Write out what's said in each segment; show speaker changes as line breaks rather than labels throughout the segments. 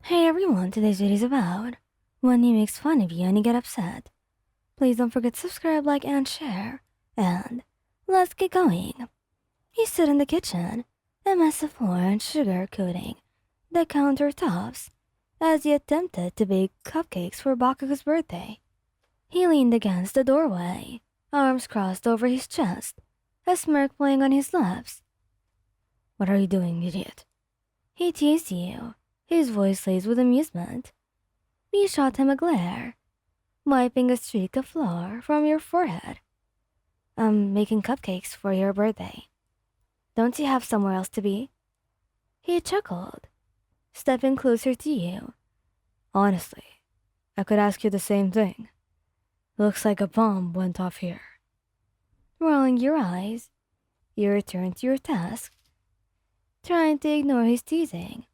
Hey everyone, today's video is about when he makes fun of you and you get upset. Please don't forget to subscribe, like, and share. And let's get going. He stood in the kitchen, a mess of flour and sugar coating the countertops as he attempted to bake cupcakes for Bakugou's birthday. He leaned against the doorway, arms crossed over his chest, a smirk playing on his lips. "What are you doing, idiot?" He teased you, his voice laced with amusement. You shot him a glare, wiping a streak of flour from your forehead. "I'm making cupcakes for your birthday. Don't you have somewhere else to be?" He chuckled, stepping closer to you. "Honestly, I could ask you the same thing. Looks like a bomb went off here." Rolling your eyes, you returned to your task, trying to ignore his teasing.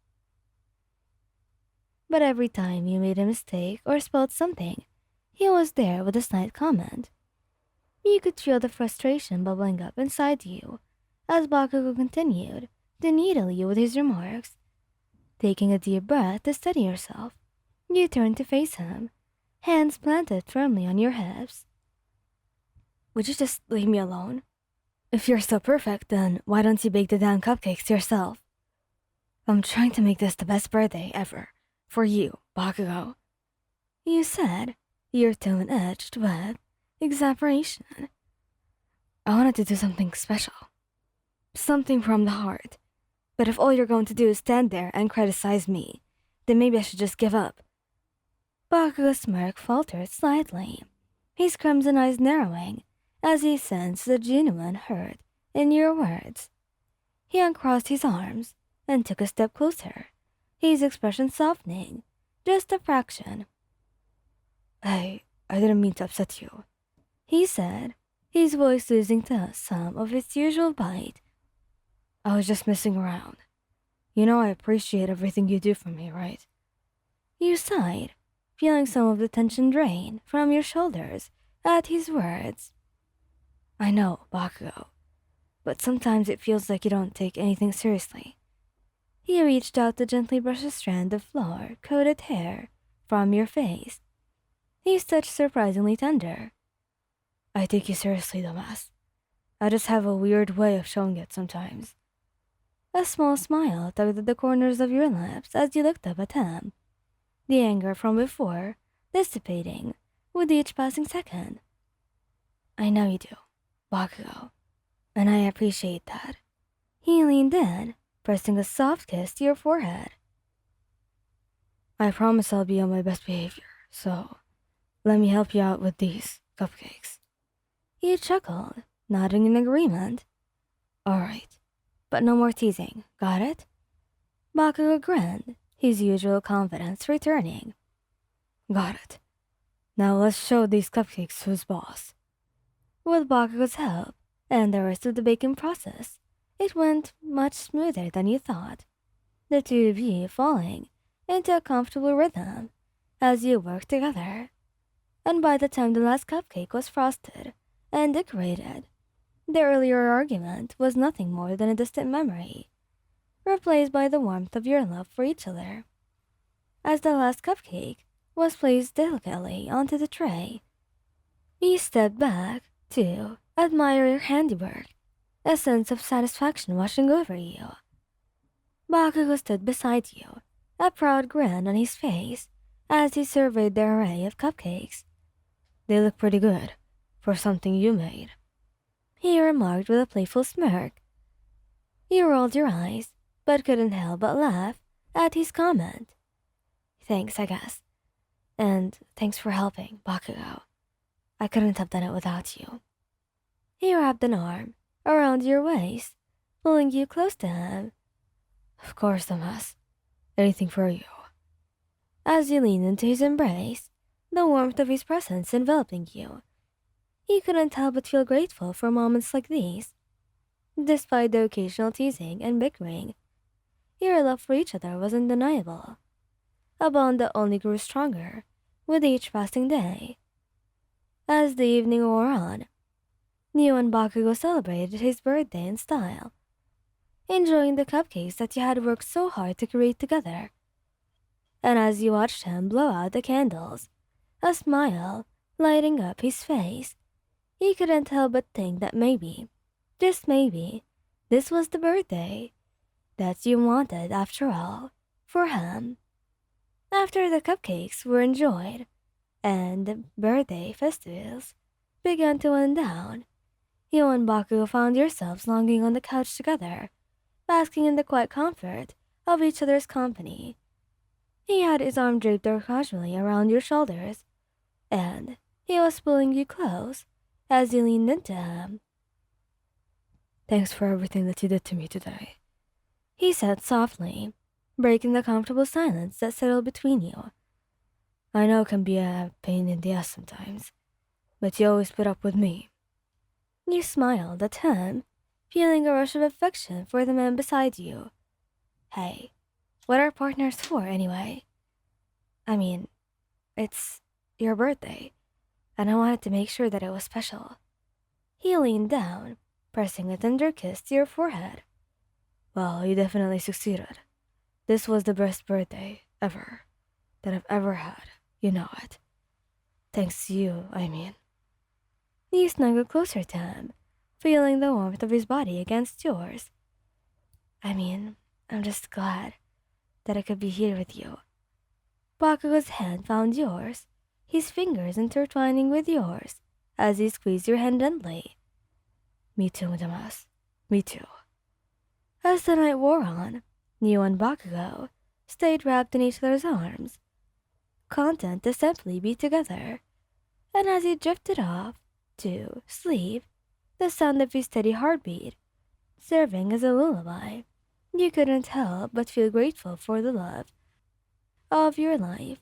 But every time you made a mistake or spelled something, he was there with a slight comment. You could feel the frustration bubbling up inside you as Bakugou continued to needle you with his remarks. Taking a deep breath to steady yourself, you turned to face him, hands planted firmly on your hips. "Would you just leave me alone? If you're so perfect, then why don't you bake the damn cupcakes yourself? I'm trying to make this the best birthday ever. For you, Bakugou," you said, your tone edged with exasperation. "I wanted to do something special. Something from the heart. But if all you're going to do is stand there and criticize me, then maybe I should just give up." Bakugou's smirk faltered slightly, his crimson eyes narrowing as he sensed the genuine hurt in your words. He uncrossed his arms and took a step closer, his expression softening just a fraction. I didn't mean to upset you," he said, his voice losing some of its usual bite. "I was just messing around. You know I appreciate everything you do for me, right?" You sighed, feeling some of the tension drain from your shoulders at his words. "I know, Bakugou, but sometimes it feels like you don't take anything seriously." He reached out to gently brush a strand of flour-coated hair from your face, his touch surprisingly tender. "I take you seriously, dumbass. I just have a weird way of showing it sometimes." A small smile tugged at the corners of your lips as you looked up at him, the anger from before dissipating with each passing second. "I know you do, Bakugou, and I appreciate that." He leaned in, pressing a soft kiss to your forehead. "I promise I'll be on my best behavior, so let me help you out with these cupcakes." He chuckled, nodding in agreement. "All right, but no more teasing, got it?" Bakugou grinned, his usual confidence returning. "Got it. Now let's show these cupcakes who's boss." With Bakugou's help and the rest of the baking process, it went much smoother than you thought, the two of you falling into a comfortable rhythm as you worked together. And by the time the last cupcake was frosted and decorated, the earlier argument was nothing more than a distant memory, replaced by the warmth of your love for each other. As the last cupcake was placed delicately onto the tray, you stepped back to admire your handiwork, a sense of satisfaction washing over you. Bakugou stood beside you, a proud grin on his face as he surveyed the array of cupcakes. "They look pretty good for something you made," he remarked with a playful smirk. You rolled your eyes, but couldn't help but laugh at his comment. "Thanks, I guess. And thanks for helping, Bakugou. I couldn't have done it without you." He wrapped an arm around your waist, pulling you close to him. "Of course, dumbass. Anything for you." As you leaned into his embrace, the warmth of his presence enveloping you, you couldn't help but feel grateful for moments like these. Despite the occasional teasing and bickering, your love for each other was undeniable, a bond that only grew stronger with each passing day. As the evening wore on, you and Bakugou celebrated his birthday in style, enjoying the cupcakes that you had worked so hard to create together. And as you watched him blow out the candles, a smile lighting up his face, you couldn't help but think that maybe, just maybe, this was the birthday that you wanted after all, for him. After the cupcakes were enjoyed, and the birthday festivities began to wind down, you and Baku found yourselves lounging on the couch together, basking in the quiet comfort of each other's company. He had his arm draped casually around your shoulders, and he was pulling you close as you leaned into him. "Thanks for everything that you did to me today," he said softly, breaking the comfortable silence that settled between you. "I know it can be a pain in the ass sometimes, but you always put up with me." You smiled at him, feeling a rush of affection for the man beside you. Hey, what are partners for anyway? I mean, it's your birthday, and I wanted to make sure that it was special. He leaned down, pressing a tender kiss to your forehead. "Well, you definitely succeeded. This was the best birthday ever that I've ever had. You know it. Thanks to you, I mean." You snuggled closer to him, feeling the warmth of his body against yours. "I mean, I'm just glad that I could be here with you." Bakugou's hand found yours, his fingers intertwining with yours as he squeezed your hand gently. "Me too, Damas. Me too." As the night wore on, you and Bakugou stayed wrapped in each other's arms, content to simply be together. And as you drifted off to sleep, the sound of his steady heartbeat serving as a lullaby, you couldn't help but feel grateful for the love of your life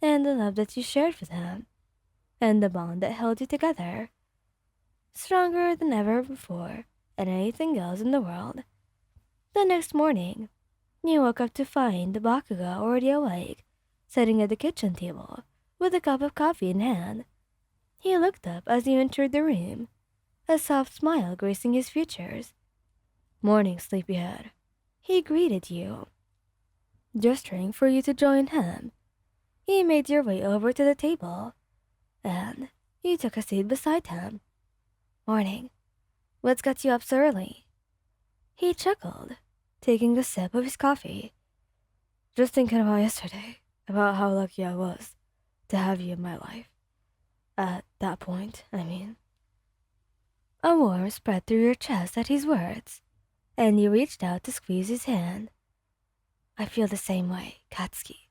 and the love that you shared with him and the bond that held you together, stronger than ever before and anything else in the world. The next morning, you woke up to find the Bakugo already awake, sitting at the kitchen table with a cup of coffee in hand. He looked up as you entered the room, a soft smile gracing his features. "Morning, sleepyhead," he greeted you, gesturing for you to join him. He made your way over to the table, and you took a seat beside him. "Morning. What's got you up so early?" He chuckled, taking a sip of his coffee. "Just thinking about yesterday, about how lucky I was to have you in my life. At that point, I mean." A warmth spread through your chest at his words, and you reached out to squeeze his hand. "I feel the same way, Katsuki.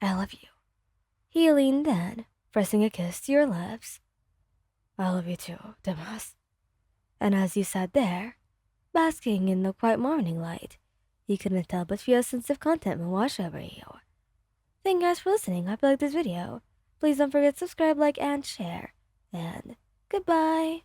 I love you." He leaned in, pressing a kiss to your lips. "I love you too, Damas." And as you sat there, basking in the quiet morning light, you couldn't help but feel a sense of contentment wash over you. Thank you guys for listening. I hope you liked this video. Please don't forget to subscribe, like, and share. And goodbye.